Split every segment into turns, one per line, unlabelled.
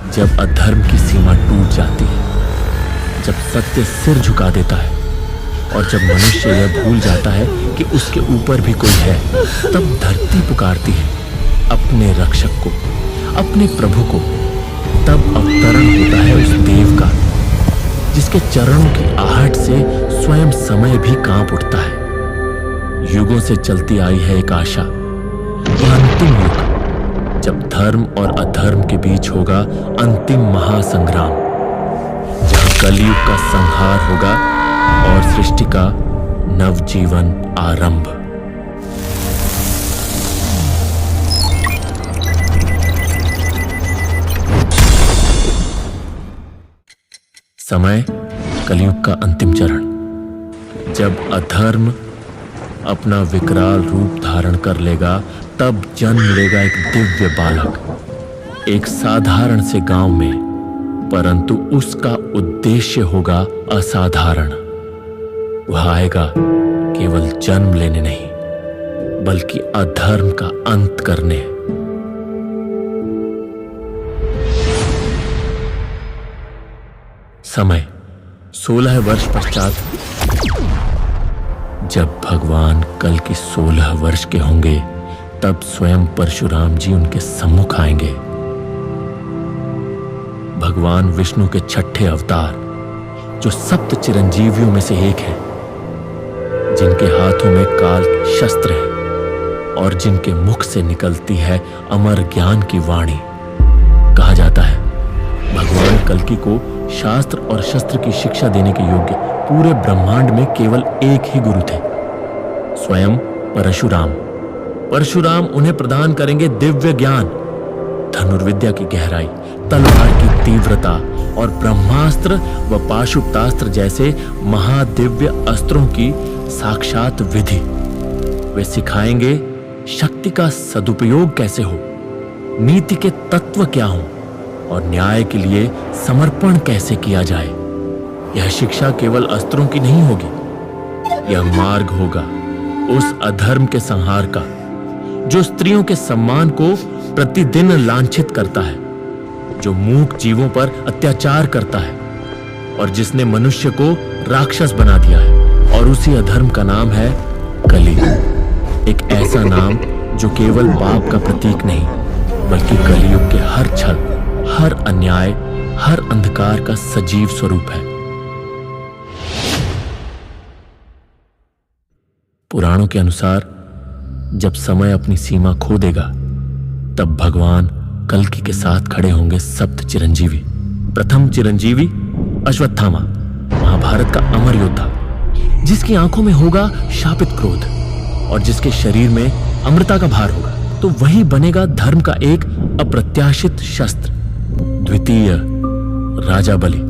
जब अधर्म की सीमा टूट जाती है, जब सत्य सिर झुका देता है और जब मनुष्य यह भूल जाता है कि उसके ऊपर भी कोई है, तब धरती पुकारती है अपने रक्षक को, अपने प्रभु को। तब अवतरण होता है उस देव का, जिसके चरणों की आहट से स्वयं समय भी कांप उठता है। युगों से चलती आई है एक आशा, वह अंतिम युग जब धर्म और अधर्म के बीच होगा अंतिम महासंग्राम, जहां कलयुग का संहार होगा और सृष्टि का नवजीवन आरंभ। समय कलयुग का अंतिम चरण, जब अधर्म अपना विकराल रूप धारण कर लेगा, तब जन्म लेगा एक दिव्य बालक, एक साधारण से गांव में, परंतु उसका उद्देश्य होगा असाधारण। वह आएगा केवल जन्म लेने नहीं, बल्कि अधर्म का अंत करने। समय 16 वर्ष पश्चात, जब भगवान कल की 16 वर्ष के होंगे, तब स्वयं परशुराम जी उनके सम्मुख आएंगे। भगवान विष्णु के छठे अवतार, जो सप्त चिरंजीवियों में से एक है, जिनके हाथों में काल के शस्त्र है और जिनके मुख से निकलती है अमर ज्ञान की वाणी। कहा जाता है भगवान कल्कि को शास्त्र और शस्त्र की शिक्षा देने के योग्य पूरे ब्रह्मांड में केवल एक ही गुरु थे, स्वयं परशुराम। परशुराम उन्हें प्रदान करेंगे दिव्य ज्ञान, धनुर्विद्या की गहराई, तलवार की तीव्रता और ब्रह्मास्त्र व पाशुपतास्त्र जैसे महादिव्य अस्त्रों की साक्षात विधि। वे सिखाएंगे शक्ति का सदुपयोग कैसे हो, नीति के तत्व क्या हो और न्याय के लिए समर्पण कैसे किया जाए। यह शिक्षा केवल अस्त्रों की नहीं होगी, यह मार्ग होगा उस अधर्म के संहार का, जो स्त्रियों के सम्मान को प्रतिदिन लांछित करता है, जो मूक जीवों पर अत्याचार करता है और जिसने मनुष्य को राक्षस बना दिया है। और उसी अधर्म का नाम है कली, एक ऐसा नाम जो केवल पाप का प्रतीक नहीं, बल्कि कलियुग के हर छल, हर अन्याय, हर अंधकार का सजीव स्वरूप है। पुराणों के अनुसार जब समय अपनी सीमा खो देगा, तब भगवान कल्कि के साथ खड़े होंगे सप्त चिरंजीवी। प्रथम चिरंजीवी अश्वत्थामा, महाभारत का अमर योद्धा, जिसकी आंखों में होगा शापित क्रोध और जिसके शरीर में अमृता का भार होगा, तो वही बनेगा धर्म का एक अप्रत्याशित शस्त्र। द्वितीय राजा बलि,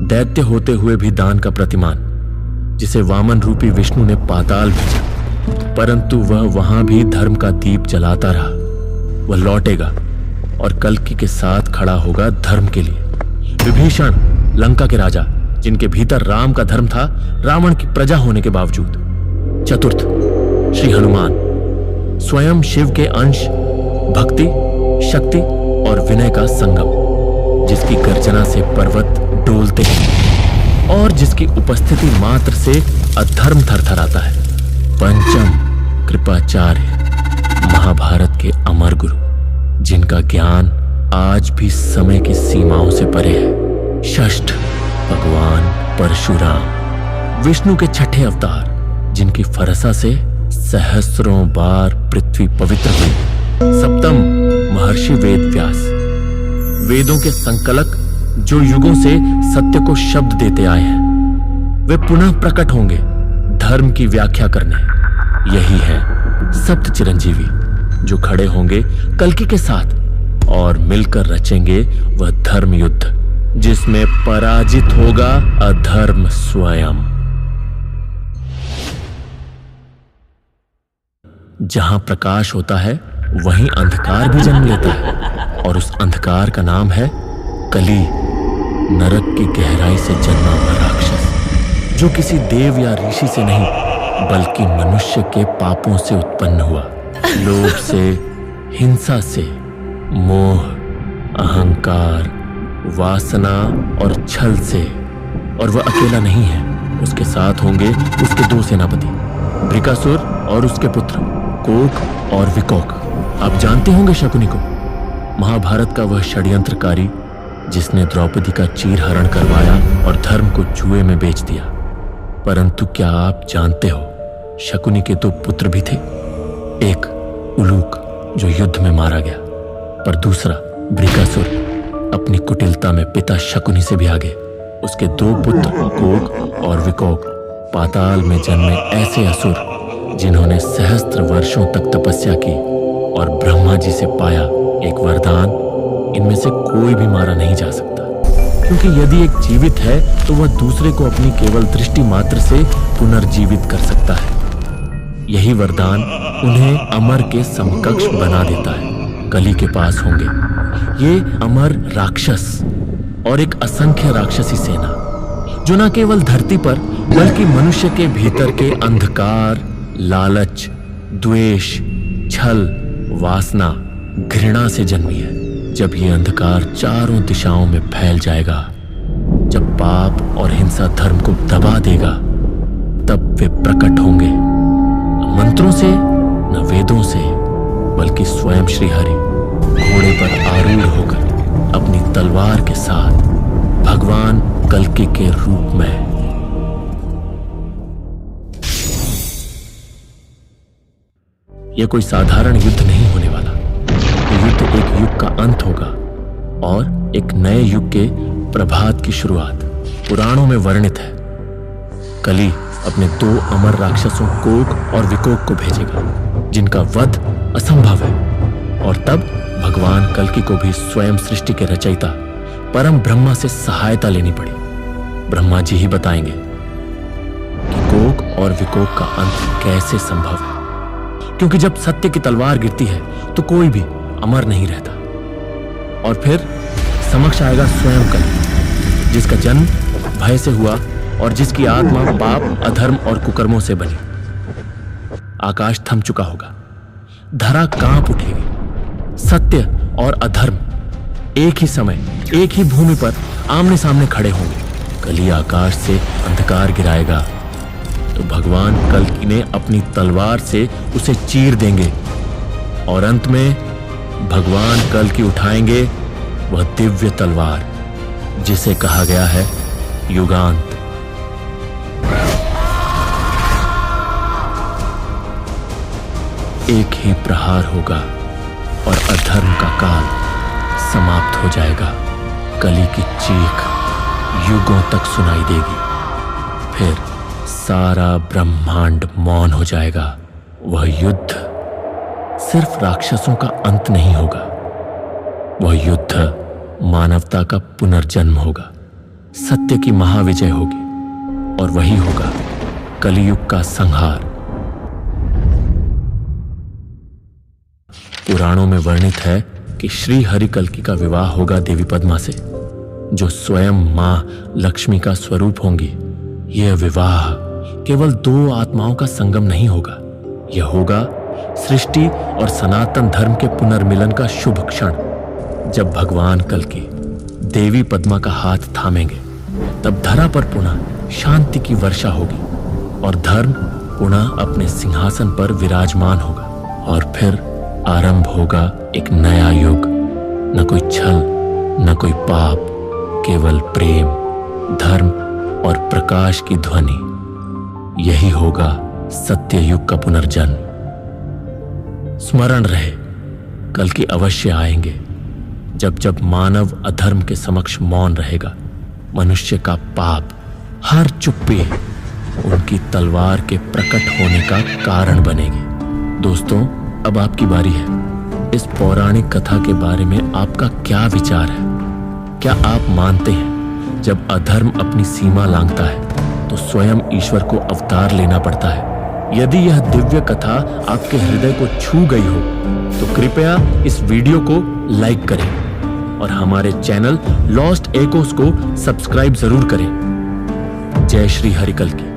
दैत्य होते हुए भी दान का प्रतिमान, जिसे वामन रूपी विष्णु ने पाताल भेजा, परंतु वह वहां भी धर्म का दीप जलाता रहा। वह लौटेगा और कल्कि के साथ खड़ा होगा धर्म के लिए। विभीषण, लंका के राजा, जिनके भीतर राम का धर्म था, रावण की प्रजा होने के बावजूद। चतुर्थ श्री हनुमान, स्वयं शिव के अंश, भक्ति, शक्ति और विनय का संगम, जिसकी गर्जना से पर्वत डोलते हैं और जिसकी उपस्थिति मात्र से अधर्म थरथराता है। पंचम कृपाचार्य, महाभारत के अमर गुरु, जिनका ज्ञान आज भी समय की सीमाओं से परे है। षष्ठ भगवान परशुराम, विष्णु के छठे अवतार, जिनकी फरसा से सहस्रों बार पृथ्वी पवित्र हुई। सप्तम महर्षि वेद व्यास, वेदों के संकलक, जो युगों से सत्य को शब्द देते आए हैं। वे पुनः प्रकट होंगे धर्म की व्याख्या करने। यही है सप्त चिरंजीवी, जो खड़े होंगे कल्कि के साथ और मिलकर रचेंगे वह धर्म युद्ध, जिसमें पराजित होगा अधर्म स्वयं। जहां प्रकाश होता है, वहीं अंधकार भी जन्म लेता है, और उस अंधकार का नाम है कली, नरक की गहराई से जन्मा हुआ राक्षस, जो किसी देव या ऋषि से नहीं, बल्कि मनुष्य के पापों से उत्पन्न हुआ। लोभ से, हिंसा से, मोह, अहंकार, वासना और छल से। और वह अकेला नहीं है, उसके साथ होंगे उसके दो सेनापति, बृकासुर और उसके पुत्र कोक और विकोक। आप जानते होंगे शकुनी को, महाभारत का वह षड्यंत्रकारी जिसने द्रौपदी का चीरहरण करवाया और धर्म को जुए में बेच दिया। परंतु क्या आप जानते हो, शकुनी के दो पुत्र भी थे। एक उलूक जो युद्ध में मारा गया, पर दूसरा बृकासुर अपनी कुटिलता में पिता शकुनी से भी आगे। उसके दो पुत्र कोक और विकोक पाताल में जन्मे ऐसे असुर जिन्होंने सहस्त्र वर्षों तक तपस्या की और ब्रह्मा जी से पाया एक वरदान। इनमें से कोई भी मारा नहीं जा सकता, क्योंकि यदि एक जीवित है तो वह दूसरे को अपनी केवल दृष्टि मात्र से पुनर्जीवित कर सकता है। यही वरदान उन्हें अमर के समकक्ष बना देता है। कली के पास होंगे ये अमर राक्षस और एक असंख्य राक्षसी सेना, जो न केवल धरती पर बल्कि मनुष्य के भीतर के अंधकार, लालच, द्वेष, छल, वासना, घृणा से जन्मी है। जब ये अंधकार चारों दिशाओं में फैल जाएगा, जब पाप और हिंसा धर्म को दबा देगा, तब वे प्रकट होंगे, न मंत्रों से न वेदों से, बल्कि स्वयं श्री हरि घोड़े पर आरूढ़ होकर अपनी तलवार के साथ भगवान कल्कि के रूप में। यह कोई साधारण युद्ध नहीं होने वाला। यह युद्ध एक युग का अंत होगा और एक नए युग के प्रभात की शुरुआत। पुराणों में वर्णित है, कली अपने दो अमर राक्षसों कोक और विकोक को भेजेगा, जिनका वध असंभव है। और तब भगवान कल्कि को भी स्वयं सृष्टि के रचयिता परम ब्रह्मा से सहायता लेनी पड़ी। ब्रह्मा जी ही बताएंगे कि कोक और विकोक का अंत कैसे संभव है, क्योंकि जब सत्य की तलवार गिरती है तो कोई भी अमर नहीं रहता। और फिर समक्ष आएगा स्वयं कल्कि, जिसका जन्म भय से हुआ और जिसकी आत्मा पाप, अधर्म और कुकर्मों से बनी। आकाश थम चुका होगा, धरा कांप उठेगी। सत्य और अधर्म एक ही समय, एक ही भूमि पर आमने सामने खड़े होंगे। कली आकाश से अंधकार गिराएगा तो भगवान कल्कि ने अपनी तलवार से उसे चीर देंगे और अंत में भगवान कल्कि उठाएंगे वह दिव्य तलवार, जिसे कहा गया है युगांत। एक ही प्रहार होगा और अधर्म का काल समाप्त हो जाएगा। कली की चीख युगों तक सुनाई देगी। फिर सारा ब्रह्मांड मौन हो जाएगा। वह युद्ध सिर्फ राक्षसों का अंत नहीं होगा, वह युद्ध मानवता का पुनर्जन्म होगा। सत्य की महाविजय होगी और वही होगा कलियुग का संहार। पुराणों में वर्णित है कि श्री हरि कल्कि का विवाह होगा देवी पद्मा से, जो स्वयं मां लक्ष्मी का स्वरूप होंगी। यह विवाह केवल दो आत्माओं का संगम नहीं होगा, यह होगा सृष्टि और सनातन धर्म के पुनर्मिलन का शुभ क्षण। जब भगवान कल्कि देवी पद्मा का हाथ थामेंगे, तब धरा पर पुनः शांति की वर्षा होगी और धर्म पुनः अपने सिंहासन पर विराजमान होगा। और फिर आरंभ होगा एक नया युग। न कोई छल, न कोई पाप, केवल प्रेम, धर्म और प्रकाश की ध्वनि। यही होगा सत्य युग का पुनर्जन्म। स्मरण रहे, कल्कि अवश्य आएंगे। जब जब मानव अधर्म के समक्ष मौन रहेगा, मनुष्य का पाप, हर चुप्पी उनकी तलवार के प्रकट होने का कारण बनेगी। दोस्तों, अब आपकी बारी है। इस पौराणिक कथा के बारे में आपका क्या विचार है? क्या आप मानते हैं जब अधर्म अपनी सीमा लांघता है तो स्वयं ईश्वर को अवतार लेना पड़ता है? यदि यह दिव्य कथा आपके हृदय को छू गई हो तो कृपया इस वीडियो को लाइक करें और हमारे चैनल लॉस्ट एकोस को सब्सक्राइब जरूर करें। जय श्री हरि कल्कि।